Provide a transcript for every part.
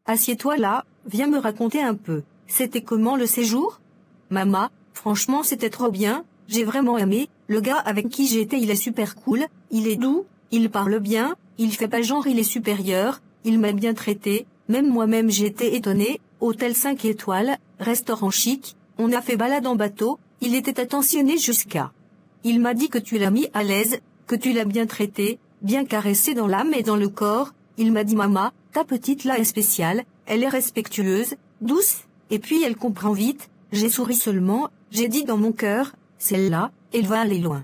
assieds-toi là, viens me raconter un peu. C'était comment le séjour? Maman, franchement c'était trop bien, j'ai vraiment aimé, le gars avec qui j'étais il est super cool, il est doux, il parle bien, il fait pas genre il est supérieur, il m'a bien traité, même moi-même j'étais étonnée, hôtel 5 étoiles, restaurant chic, on a fait balade en bateau, il était attentionné jusqu'à. Il m'a dit que tu l'as mis à l'aise, que tu l'as bien traité, bien caressé dans l'âme et dans le corps, il m'a dit maman, ta petite là est spéciale, elle est respectueuse, douce, et puis elle comprend vite, j'ai souri seulement, j'ai dit dans mon cœur, celle-là, elle va aller loin.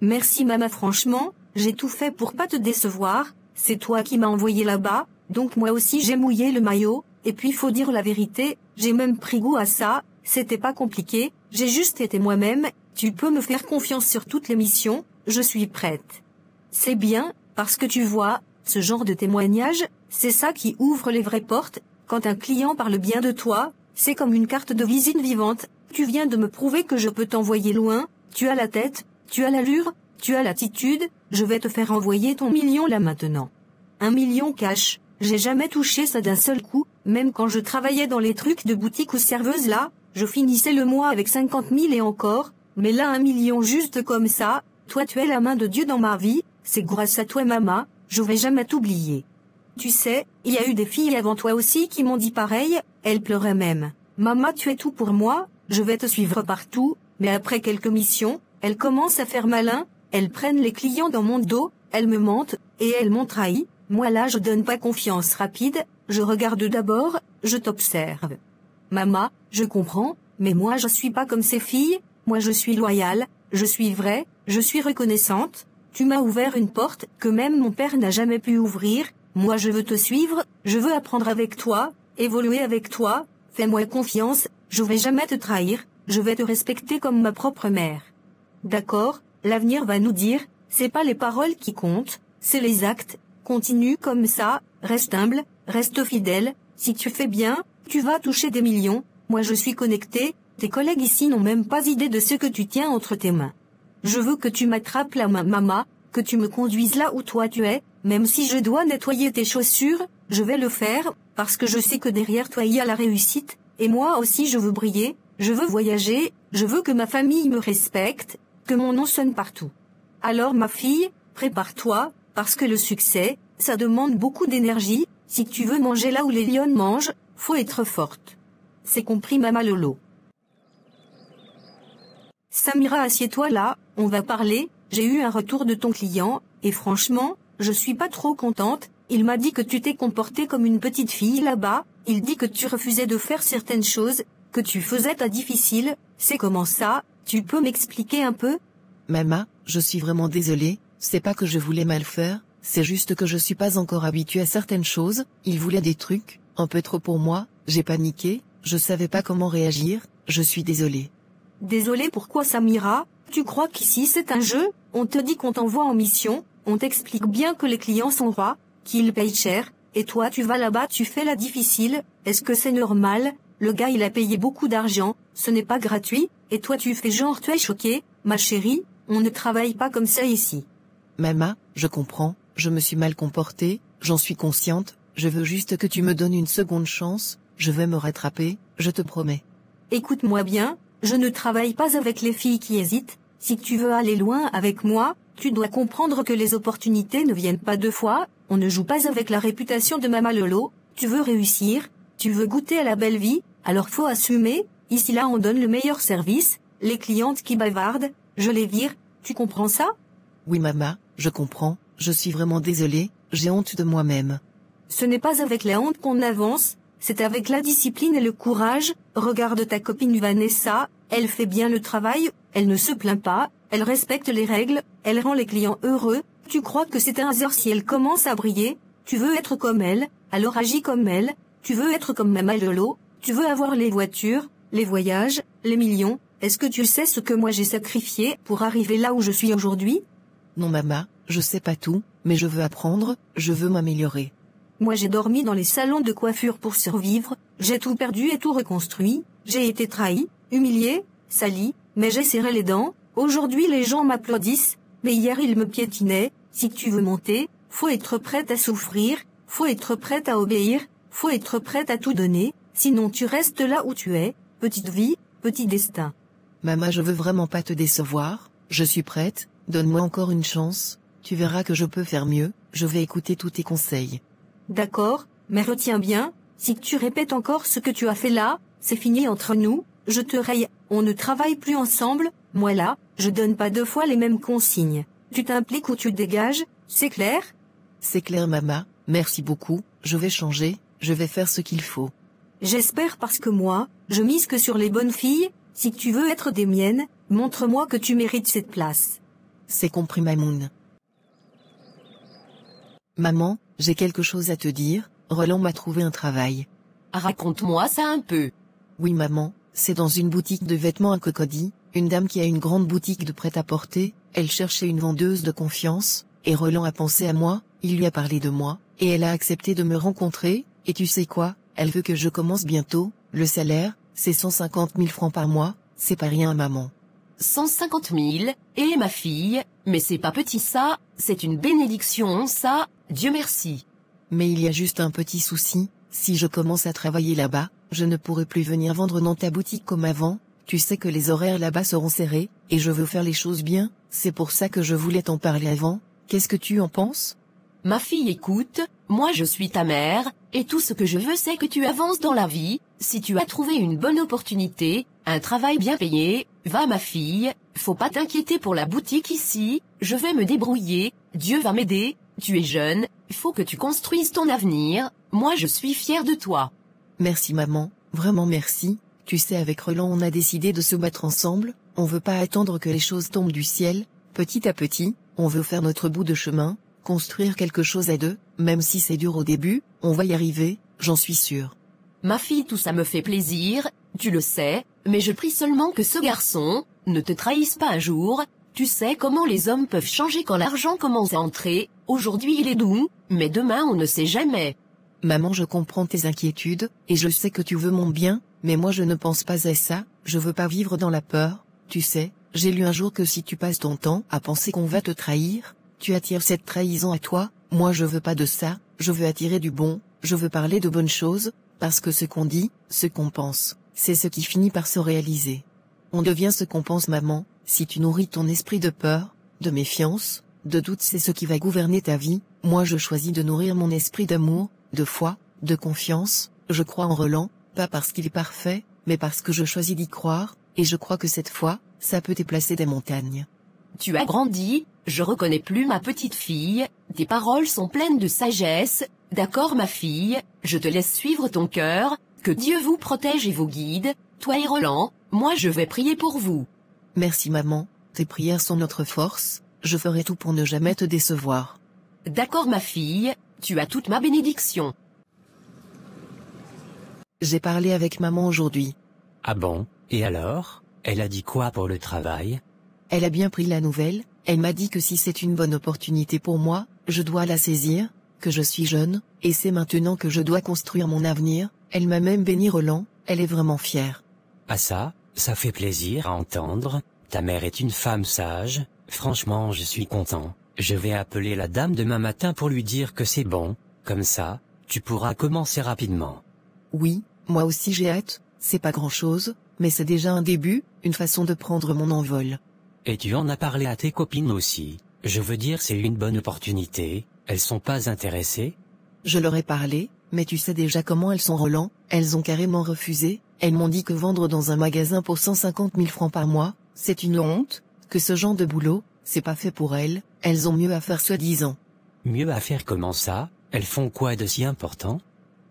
Merci maman franchement, j'ai tout fait pour pas te décevoir, c'est toi qui m'as envoyé là-bas, donc moi aussi j'ai mouillé le maillot, et puis faut dire la vérité, j'ai même pris goût à ça, c'était pas compliqué, j'ai juste été moi-même, tu peux me faire confiance sur toutes les missions, je suis prête. C'est bien, parce que tu vois, ce genre de témoignage, c'est ça qui ouvre les vraies portes, quand un client parle bien de toi, c'est comme une carte de visite vivante, tu viens de me prouver que je peux t'envoyer loin, tu as la tête, tu as l'allure, tu as l'attitude, je vais te faire envoyer ton million là maintenant. 1 million cash, j'ai jamais touché ça d'un seul coup, même quand je travaillais dans les trucs de boutique ou serveuse là, je finissais le mois avec 50 000 et encore, mais là 1 million juste comme ça, toi tu es la main de Dieu dans ma vie, c'est grâce à toi maman, je vais jamais t'oublier. Tu sais, il y a eu des filles avant toi aussi qui m'ont dit pareil, elles pleuraient même. Maman tu es tout pour moi, je vais te suivre partout, mais après quelques missions, elles commencent à faire malin, elles prennent les clients dans mon dos, elles me mentent, et elles m'ont trahi, moi là je donne pas confiance rapide, je regarde d'abord, je t'observe. Maman, je comprends, mais moi je suis pas comme ces filles, moi je suis loyale, je suis vraie, je suis reconnaissante, tu m'as ouvert une porte que même mon père n'a jamais pu ouvrir, moi je veux te suivre, je veux apprendre avec toi, évoluer avec toi, fais-moi confiance, je vais jamais te trahir, je vais te respecter comme ma propre mère. D'accord, l'avenir va nous dire, c'est pas les paroles qui comptent, c'est les actes, continue comme ça, reste humble, reste fidèle, si tu fais bien, tu vas toucher des millions, moi je suis connecté, tes collègues ici n'ont même pas idée de ce que tu tiens entre tes mains. Je veux que tu m'attrapes la main maman, que tu me conduises là où toi tu es, même si je dois nettoyer tes chaussures, je vais le faire, parce que je sais que derrière toi il y a la réussite, et moi aussi je veux briller, je veux voyager, je veux que ma famille me respecte, que mon nom sonne partout. Alors ma fille, prépare-toi, parce que le succès, ça demande beaucoup d'énergie, si tu veux manger là où les lions mangent, faut être forte. C'est compris maman Lolo. Samira assieds-toi là, on va parler, j'ai eu un retour de ton client, et franchement, je suis pas trop contente, il m'a dit que tu t'es comportée comme une petite fille là-bas, il dit que tu refusais de faire certaines choses, que tu faisais ta difficile, c'est comment ça, tu peux m'expliquer un peu? Maman, je suis vraiment désolée, c'est pas que je voulais mal faire, c'est juste que je suis pas encore habituée à certaines choses, il voulait des trucs, un peu trop pour moi, j'ai paniqué, je savais pas comment réagir, je suis désolée. Désolée pourquoi Samira, tu crois qu'ici c'est un jeu, on te dit qu'on t'envoie en mission, on t'explique bien que les clients sont rois, qu'ils payent cher, et toi tu vas là-bas tu fais la difficile, est-ce que c'est normal? Le gars il a payé beaucoup d'argent, ce n'est pas gratuit, et toi tu fais genre tu es choquée, ma chérie, on ne travaille pas comme ça ici. Maman, je comprends, je me suis mal comportée, j'en suis consciente, je veux juste que tu me donnes une seconde chance, je vais me rattraper, je te promets. Écoute-moi bien, je ne travaille pas avec les filles qui hésitent, si tu veux aller loin avec moi, tu dois comprendre que les opportunités ne viennent pas deux fois, on ne joue pas avec la réputation de Maman Lolo, tu veux réussir, tu veux goûter à la belle vie, alors faut assumer, ici là on donne le meilleur service, les clientes qui bavardent, je les vire, tu comprends ça? Oui maman, je comprends, je suis vraiment désolée, j'ai honte de moi-même. Ce n'est pas avec la honte qu'on avance, c'est avec la discipline et le courage, regarde ta copine Vanessa, elle fait bien le travail, elle ne se plaint pas, elle respecte les règles, elle rend les clients heureux, tu crois que c'est un hasard si elle commence à briller, tu veux être comme elle, alors agis comme elle, tu veux être comme Maman Lolo, tu veux avoir les voitures, les voyages, les millions, est-ce que tu sais ce que moi j'ai sacrifié pour arriver là où je suis aujourd'hui? Non maman, je sais pas tout, mais je veux apprendre, je veux m'améliorer. Moi j'ai dormi dans les salons de coiffure pour survivre, j'ai tout perdu et tout reconstruit, j'ai été trahi, humilié, sali, mais j'ai serré les dents, aujourd'hui les gens m'applaudissent, mais hier ils me piétinaient, si tu veux monter, faut être prête à souffrir, faut être prête à obéir, faut être prête à tout donner, sinon tu restes là où tu es, petite vie, petit destin. Maman, je veux vraiment pas te décevoir, je suis prête, donne-moi encore une chance, tu verras que je peux faire mieux, je vais écouter tous tes conseils. D'accord, mais retiens bien, si tu répètes encore ce que tu as fait là, c'est fini entre nous, je te raye, on ne travaille plus ensemble, moi là, je donne pas 2 fois les mêmes consignes. Tu t'impliques ou tu dégages, c'est clair? C'est clair maman, merci beaucoup, je vais changer, je vais faire ce qu'il faut. J'espère parce que moi, je mise que sur les bonnes filles, si tu veux être des miennes, montre-moi que tu mérites cette place. C'est compris Mamoun. Maman, j'ai quelque chose à te dire, Roland m'a trouvé un travail. Raconte-moi ça un peu. Oui maman, c'est dans une boutique de vêtements à Cocody, une dame qui a une grande boutique de prêt-à-porter, elle cherchait une vendeuse de confiance, et Roland a pensé à moi, il lui a parlé de moi, et elle a accepté de me rencontrer, et tu sais quoi, elle veut que je commence bientôt, le salaire, c'est 150 000 francs par mois, c'est pas rien maman. 150 000, et ma fille, mais c'est pas petit ça, c'est une bénédiction ça, Dieu merci. Mais il y a juste un petit souci, si je commence à travailler là-bas, je ne pourrai plus venir vendre dans ta boutique comme avant, tu sais que les horaires là-bas seront serrés, et je veux faire les choses bien, c'est pour ça que je voulais t'en parler avant, qu'est-ce que tu en penses? Ma fille écoute, moi je suis ta mère, et tout ce que je veux c'est que tu avances dans la vie, si tu as trouvé une bonne opportunité, un travail bien payé, va ma fille, faut pas t'inquiéter pour la boutique ici, je vais me débrouiller, Dieu va m'aider, tu es jeune, faut que tu construises ton avenir, moi je suis fière de toi. Merci maman, vraiment merci, tu sais avec Roland on a décidé de se battre ensemble, on veut pas attendre que les choses tombent du ciel, petit à petit, on veut faire notre bout de chemin, construire quelque chose à deux, même si c'est dur au début, on va y arriver, j'en suis sûre. Ma fille tout ça me fait plaisir, tu le sais, mais je prie seulement que ce garçon ne te trahisse pas un jour, tu sais comment les hommes peuvent changer quand l'argent commence à entrer, aujourd'hui il est doux, mais demain on ne sait jamais. Maman je comprends tes inquiétudes, et je sais que tu veux mon bien, mais moi je ne pense pas à ça, je veux pas vivre dans la peur, tu sais, j'ai lu un jour que si tu passes ton temps à penser qu'on va te trahir, tu attires cette trahison à toi, moi je veux pas de ça, je veux attirer du bon, je veux parler de bonnes choses, parce que ce qu'on dit, ce qu'on pense, c'est ce qui finit par se réaliser. On devient ce qu'on pense maman, si tu nourris ton esprit de peur, de méfiance, de doute c'est ce qui va gouverner ta vie, moi je choisis de nourrir mon esprit d'amour, de foi, de confiance, je crois en Roland, pas parce qu'il est parfait, mais parce que je choisis d'y croire, et je crois que cette fois, ça peut déplacer des montagnes. Tu as grandi, je reconnais plus ma petite fille, tes paroles sont pleines de sagesse, d'accord ma fille, je te laisse suivre ton cœur, que Dieu vous protège et vous guide, toi et Roland, moi je vais prier pour vous. Merci maman, tes prières sont notre force, je ferai tout pour ne jamais te décevoir. D'accord ma fille, tu as toute ma bénédiction. J'ai parlé avec maman aujourd'hui. Ah bon, et alors, elle a dit quoi pour le travail? Elle a bien pris la nouvelle, elle m'a dit que si c'est une bonne opportunité pour moi, je dois la saisir, que je suis jeune, et c'est maintenant que je dois construire mon avenir, elle m'a même béni Roland, elle est vraiment fière. Ah ça fait plaisir à entendre, ta mère est une femme sage, franchement je suis content, je vais appeler la dame demain matin pour lui dire que c'est bon, comme ça, tu pourras commencer rapidement. Oui, moi aussi j'ai hâte, c'est pas grand-chose, mais c'est déjà un début, une façon de prendre mon envol. Et tu en as parlé à tes copines aussi, je veux dire c'est une bonne opportunité, elles sont pas intéressées? Je leur ai parlé, mais tu sais déjà comment elles sont Roland, elles ont carrément refusé, elles m'ont dit que vendre dans un magasin pour 150 000 francs par mois, c'est une honte, que ce genre de boulot, c'est pas fait pour elles ont mieux à faire soi-disant. Mieux à faire comment ça, elles font quoi de si important?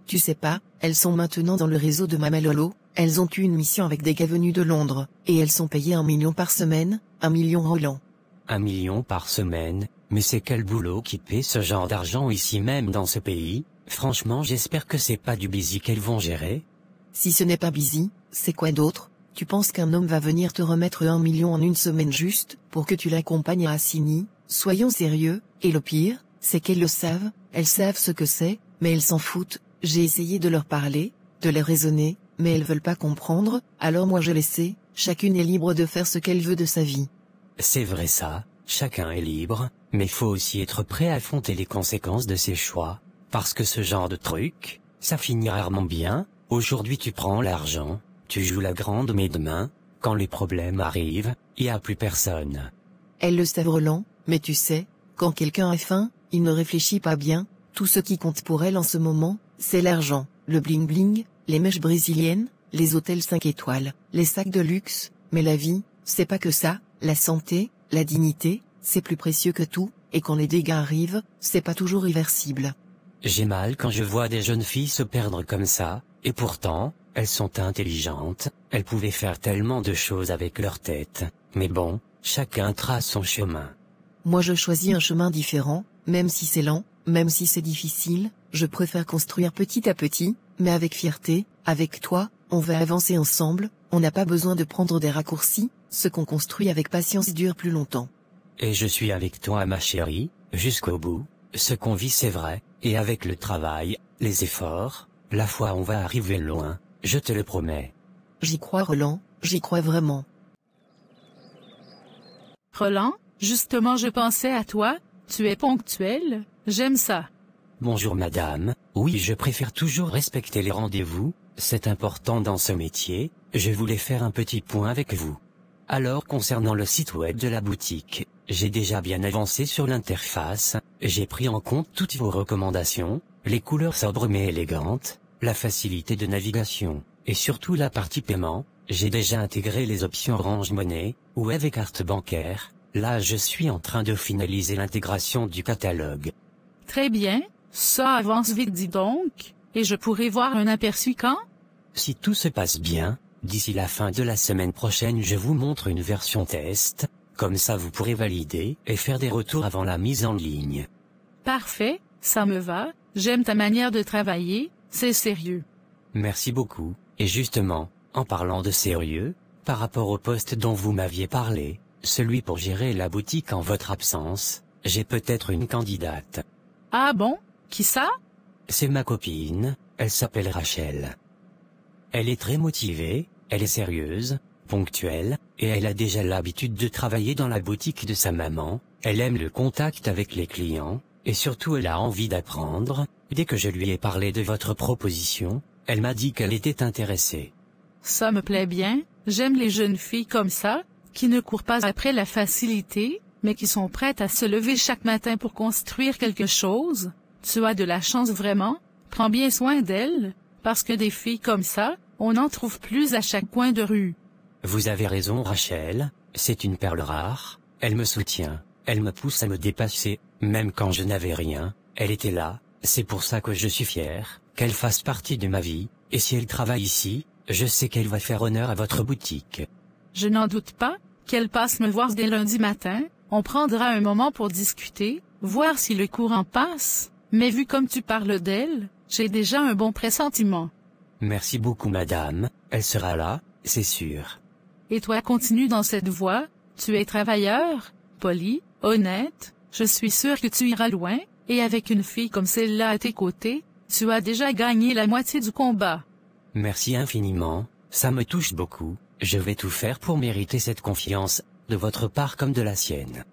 Tu sais pas, elles sont maintenant dans le réseau de Mama Lolo, elles ont eu une mission avec des gars venus de Londres, et elles sont payées 1 million par semaine, 1 million Roland. 1 million par semaine, mais c'est quel boulot qui paie ce genre d'argent ici même dans ce pays? Franchement j'espère que c'est pas du busy qu'elles vont gérer. Si ce n'est pas busy, c'est quoi d'autre? Tu penses qu'un homme va venir te remettre 1 million en une semaine juste, pour que tu l'accompagnes à Assigny? Soyons sérieux, et le pire, c'est qu'elles le savent, elles savent ce que c'est, mais elles s'en foutent, j'ai essayé de leur parler, de les raisonner, mais elles veulent pas comprendre, alors moi je les sais, chacune est libre de faire ce qu'elle veut de sa vie. C'est vrai ça, chacun est libre, mais faut aussi être prêt à affronter les conséquences de ses choix, parce que ce genre de truc, Ça finit rarement bien. Aujourd'hui tu prends l'argent, tu joues la grande, mais demain, quand les problèmes arrivent, y a plus personne. Elle le savent Roland, mais tu sais, quand quelqu'un a faim, il ne réfléchit pas bien, tout ce qui compte pour elle en ce moment, c'est l'argent, le bling bling, les mèches brésiliennes, les hôtels 5 étoiles, les sacs de luxe, mais la vie, c'est pas que ça, la santé, la dignité, c'est plus précieux que tout, et quand les dégâts arrivent, c'est pas toujours réversible. J'ai mal quand je vois des jeunes filles se perdre comme ça, et pourtant, elles sont intelligentes, elles pouvaient faire tellement de choses avec leur tête, mais bon, chacun trace son chemin. Moi je choisis un chemin différent, même si c'est lent, même si c'est difficile, je préfère construire petit à petit, mais avec fierté, avec toi, on va avancer ensemble, on n'a pas besoin de prendre des raccourcis, ce qu'on construit avec patience dure plus longtemps. Et je suis avec toi ma chérie, jusqu'au bout, ce qu'on vit c'est vrai, et avec le travail, les efforts, la foi on va arriver loin, je te le promets. J'y crois Roland, j'y crois vraiment. Roland, justement je pensais à toi, tu es ponctuel, j'aime ça. Bonjour madame, oui je préfère toujours respecter les rendez-vous, c'est important dans ce métier, je voulais faire un petit point avec vous. Alors concernant le site web de la boutique, j'ai déjà bien avancé sur l'interface, j'ai pris en compte toutes vos recommandations, les couleurs sobres mais élégantes, la facilité de navigation, et surtout la partie paiement, j'ai déjà intégré les options Orange Money, ou avec carte bancaire, là je suis en train de finaliser l'intégration du catalogue. Très bien, ça avance vite dis donc, et je pourrai voir un aperçu quand? Si tout se passe bien, d'ici la fin de la semaine prochaine je vous montre une version test, comme ça vous pourrez valider et faire des retours avant la mise en ligne. Parfait, ça me va, j'aime ta manière de travailler, c'est sérieux. Merci beaucoup, et justement, en parlant de sérieux, par rapport au poste dont vous m'aviez parlé, celui pour gérer la boutique en votre absence, j'ai peut-être une candidate. Ah bon? Qui ça? C'est ma copine, elle s'appelle Rachel. Elle est très motivée, elle est sérieuse, ponctuelle, et elle a déjà l'habitude de travailler dans la boutique de sa maman, elle aime le contact avec les clients, et surtout elle a envie d'apprendre. Dès que je lui ai parlé de votre proposition, elle m'a dit qu'elle était intéressée. Ça me plaît bien, j'aime les jeunes filles comme ça, qui ne courent pas après la facilité, mais qui sont prêtes à se lever chaque matin pour construire quelque chose. Tu as de la chance vraiment, prends bien soin d'elles, parce que des filles comme ça, on en trouve plus à chaque coin de rue. Vous avez raison Rachel, c'est une perle rare, elle me soutient, elle me pousse à me dépasser, même quand je n'avais rien, elle était là, c'est pour ça que je suis fier, qu'elle fasse partie de ma vie, et si elle travaille ici, je sais qu'elle va faire honneur à votre boutique. Je n'en doute pas, qu'elle passe me voir dès lundi matin, on prendra un moment pour discuter, voir si le courant passe, mais vu comme tu parles d'elle, j'ai déjà un bon pressentiment. Merci beaucoup madame, elle sera là, c'est sûr. Et toi continue dans cette voie, tu es travailleur, poli, honnête, je suis sûr que tu iras loin, et avec une fille comme celle-là à tes côtés, tu as déjà gagné la moitié du combat. Merci infiniment, ça me touche beaucoup, je vais tout faire pour mériter cette confiance, de votre part comme de la sienne.